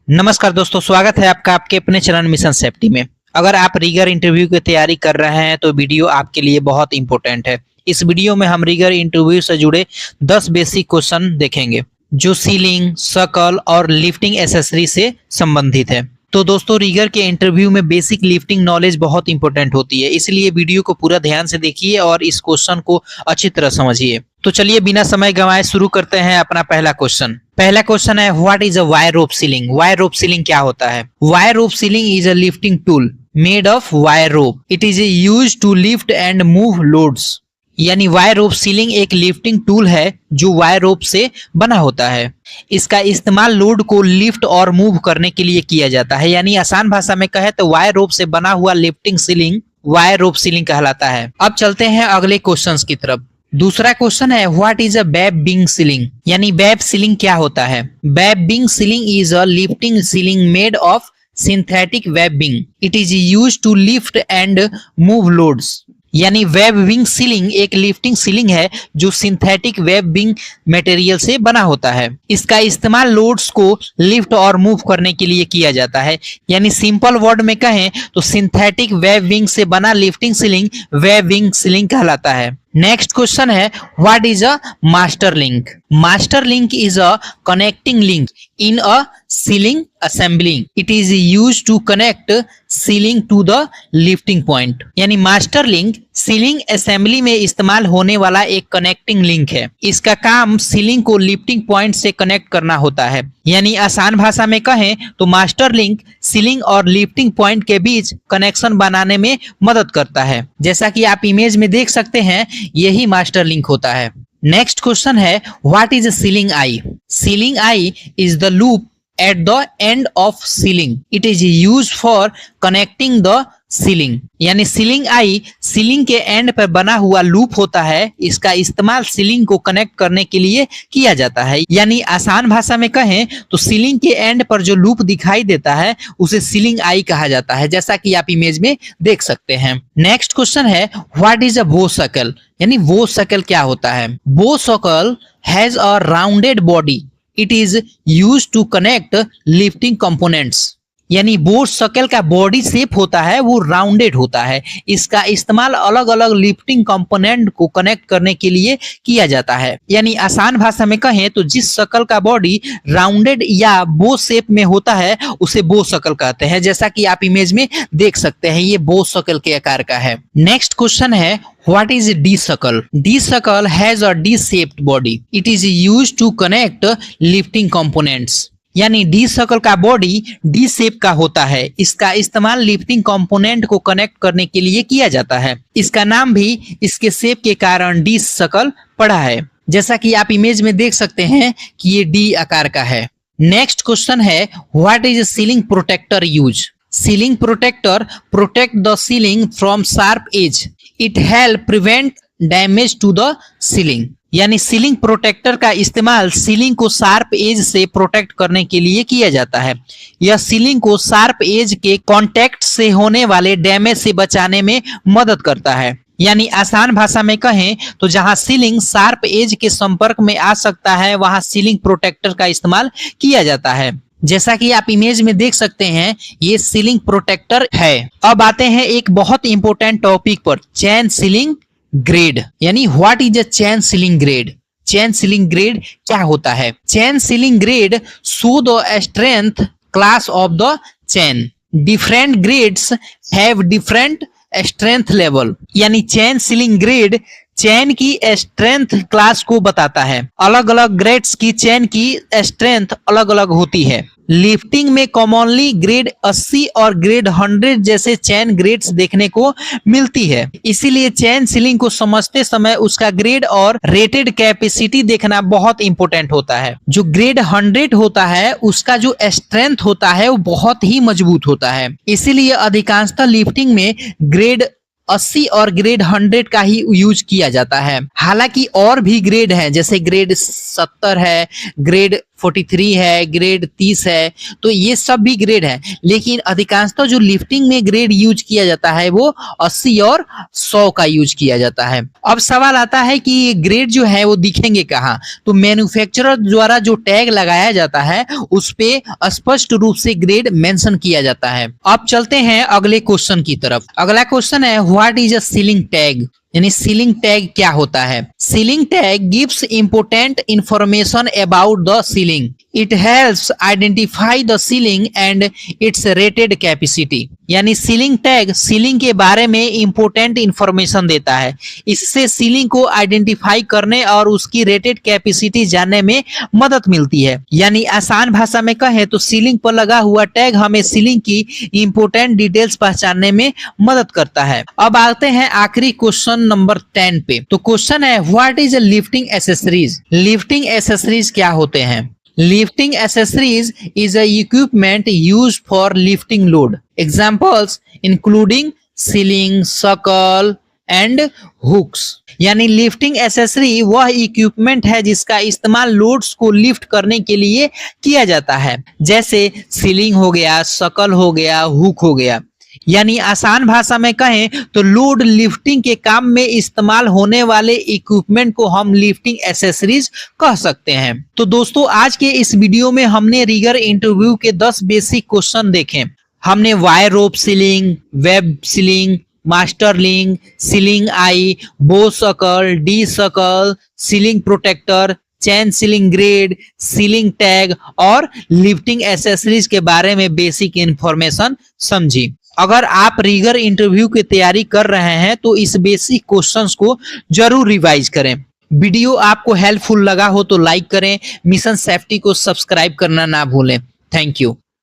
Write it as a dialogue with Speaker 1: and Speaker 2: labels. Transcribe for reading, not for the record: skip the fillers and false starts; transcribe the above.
Speaker 1: नमस्कार दोस्तों, स्वागत है आपका आपके अपने चैनल मिशन सेफ्टी में। अगर आप रीगर इंटरव्यू की तैयारी कर रहे हैं तो वीडियो आपके लिए बहुत इंपॉर्टेंट है। इस वीडियो में हम रीगर इंटरव्यू से जुड़े 10 बेसिक क्वेश्चन देखेंगे जो सीलिंग, सर्कल और लिफ्टिंग एसेसरी से संबंधित है। तो दोस्तों, रीगर के इंटरव्यू में बेसिक लिफ्टिंग नॉलेज बहुत इंपॉर्टेंट होती है, इसलिए वीडियो को पूरा ध्यान से देखिए और इस क्वेश्चन को अच्छी तरह समझिए। तो चलिए बिना समय गंवाए शुरू करते हैं अपना पहला क्वेश्चन। पहला क्वेश्चन है, what is a wire rope sling? Wire rope sling क्या होता है? Wire rope sling is a lifting tool made of wire rope. It is used to lift and move loads. यानी वायर रोप सीलिंग एक lifting tool है जो wire rope से बना होता है। इसका इस्तेमाल लोड को लिफ्ट और मूव करने के लिए किया जाता है। यानी आसान भाषा में कहे तो वायर रोप से बना हुआ lifting ceiling wire rope ceiling कहलाता है। अब चलते हैं अगले क्वेश्चंस की तरफ। दूसरा क्वेश्चन है, what is a webbing sling? यानी वेब सीलिंग क्या होता है? Webbing sling is a lifting sling made of synthetic webbing. It is used to lift and move loads. यानी वेब विंग सीलिंग एक lifting sling है जो synthetic web wing material से बना होता है। इसका इस्तेमाल लोड्स को लिफ्ट और मूव करने के लिए किया जाता है। यानी सिंपल वर्ड में कहें तो सिंथेटिक वेब विंग से बना lifting sling webbing sling कहलाता है। नेक्स्ट क्वेश्चन है, what is a master link? Master link is a connecting link in a sling assembling. It is used to connect sling to the lifting point. यानी master link sling assembly में इस्तेमाल होने वाला एक connecting link है। इसका काम ceiling को लिफ्टिंग पॉइंट से कनेक्ट करना होता है। यानी आसान भाषा में कहें तो मास्टर लिंक सीलिंग और लिफ्टिंग पॉइंट के बीच कनेक्शन बनाने में मदद करता है। जैसा कि आप इमेज में देख सकते हैं, यही मास्टर लिंक होता है। नेक्स्ट क्वेश्चन है, what is ceiling I? Ceiling I is the loop at the end of ceiling. It is used for connecting the ceiling. यानी सीलिंग आई सीलिंग के एंड पर बना हुआ लूप होता है। इसका इस्तेमाल सीलिंग को कनेक्ट करने के लिए किया जाता है। यानी आसान भाषा में कहें तो सीलिंग के एंड पर जो लूप दिखाई देता है उसे सीलिंग आई कहा जाता है, जैसा कि आप इमेज में देख सकते हैं। नेक्स्ट क्वेश्चन है, व्हाट इज अ बो सर्कल? यानी बो सर्कल क्या होता है? बो circle has a rounded body. It is used to connect lifting components. यानी बो सर्कल का बॉडी शेप होता है वो राउंडेड होता है। इसका इस्तेमाल अलग अलग लिफ्टिंग कंपोनेंट को कनेक्ट करने के लिए किया जाता है। यानी आसान भाषा में कहें तो जिस सर्कल का बॉडी राउंडेड या बो शेप में होता है उसे बो सर्कल कहते हैं, जैसा कि आप इमेज में देख सकते हैं ये बो सर्कल के आकार का है। नेक्स्ट क्वेश्चन है, what is a D circle? D circle has a D shaped body. It is used to connect lifting components. यानी डी सर्कल का बॉडी डी शेप का होता है। इसका इस्तेमाल लिफ्टिंग कंपोनेंट को कनेक्ट करने के लिए किया जाता है। इसका नाम भी इसके शेप के कारण डी सर्कल पड़ा है, जैसा कि आप इमेज में देख सकते हैं कि ये डी आकार का है। नेक्स्ट क्वेश्चन है, what is sling protector use? Sling protector protect the sling from sharp edge. It help prevent damage to the sling. यानी सीलिंग प्रोटेक्टर का इस्तेमाल सीलिंग को शार्प एज से प्रोटेक्ट करने के लिए किया जाता है। यह सीलिंग को शार्प एज के कांटेक्ट से होने वाले डैमेज से बचाने में मदद करता है। यानी आसान भाषा में कहें तो जहां सीलिंग शार्प एज के संपर्क में आ सकता है वहां सीलिंग प्रोटेक्टर का इस्तेमाल किया जाता है। जैसा कि आप इमेज में देख सकते हैं ये सीलिंग प्रोटेक्टर है। अब आते हैं एक बहुत इंपॉर्टेंट टॉपिक पर, चेन सीलिंग ग्रेड। यानी what is a chain ceiling grade? Chain ceiling grade क्या होता है? Chain ceiling grade show the strength class of the chain. Different grades have different strength level. यानी चेन सीलिंग ग्रेड चेन की strength class को बताता है। अलग अलग ग्रेड्स की चेन की स्ट्रेंथ अलग अलग होती है। लिफ्टिंग में कॉमनली ग्रेड 80 और ग्रेड 100 जैसे चेन ग्रेड्स देखने को मिलती है। इसीलिए चेन सीलिंग को समझते समय उसका ग्रेड और रेटेड कैपेसिटी देखना बहुत इंपॉर्टेंट होता है। जो ग्रेड 100 होता है उसका जो स्ट्रेंथ होता है वो बहुत ही मजबूत होता है। इसीलिए अधिकांशतः लिफ्टिंग में ग्रेड 80 और ग्रेड 100 का ही यूज किया जाता है। हालांकि और भी ग्रेड हैं, जैसे ग्रेड 70 है, ग्रेड 43 है, ग्रेड 30 है, तो ये सब भी ग्रेड है। लेकिन अधिकांशतः जो लिफ्टिंग में ग्रेड यूज किया जाता है वो 80 और 100 का यूज किया जाता है। अब सवाल आता है कि ये ग्रेड जो है वो दिखेंगे कहाँ? तो मैन्युफैक्चरर द्वारा जो टैग लगाया जाता है उस पे स्पष्ट रूप से ग्रेड मेंशन किया जाता है। अब चलते हैं अगले क्वेश्चन की तरफ। अगला क्वेश्चन है what is a ceiling tag, यानी सीलिंग टैग क्या होता है? Ceiling tag gives important information about the ceiling. It helps identify the ceiling and it's rated capacity. यानी सीलिंग टैग सीलिंग के बारे में इंपोर्टेंट इंफॉर्मेशन देता है। इससे सीलिंग को आइडेंटिफाई करने और उसकी रेटेड कैपेसिटी जानने में मदद मिलती है। यानी आसान भाषा में कहें तो सीलिंग पर लगा हुआ टैग हमें सीलिंग की इंपोर्टेंट डिटेल्स पहचानने में मदद करता है। अब आते हैं आखिरी क्वेश्चन नंबर 10 पे। तो क्वेश्चन है what is a lifting accessories. Lifting accessories क्या होते हैं? Lifting accessories is a equipment used for lifting load. Examples including ceiling, suckle and hooks. यानी लिफ्टिंग एसेसरी वह इक्विपमेंट है जिसका इस्तेमाल लोड्स को लिफ्ट करने के लिए किया जाता है, जैसे सीलिंग हो गया, सकल हो गया, हुक हो गया। यानी आसान भाषा में कहें तो लोड लिफ्टिंग के काम में इस्तेमाल होने वाले इक्विपमेंट को हम लिफ्टिंग एसेसरीज कह सकते हैं। तो दोस्तों आज के इस वीडियो में हमने रिगर इंटरव्यू के 10 बेसिक क्वेश्चन देखे। हमने wire rope sling, web sling, master link, sling eye, bow shackle, D shackle, sling protector, chain sling grade, sling tag और लिफ्टिंग एसेसरीज के बारे में बेसिक इंफॉर्मेशन समझी। अगर आप रिगर इंटरव्यू की तैयारी कर रहे हैं तो इस बेसिक क्वेश्चंस को जरूर रिवाइज करें। वीडियो आपको हेल्पफुल लगा हो तो लाइक करें, मिशन सेफ्टी को सब्सक्राइब करना ना भूलें। Thank you.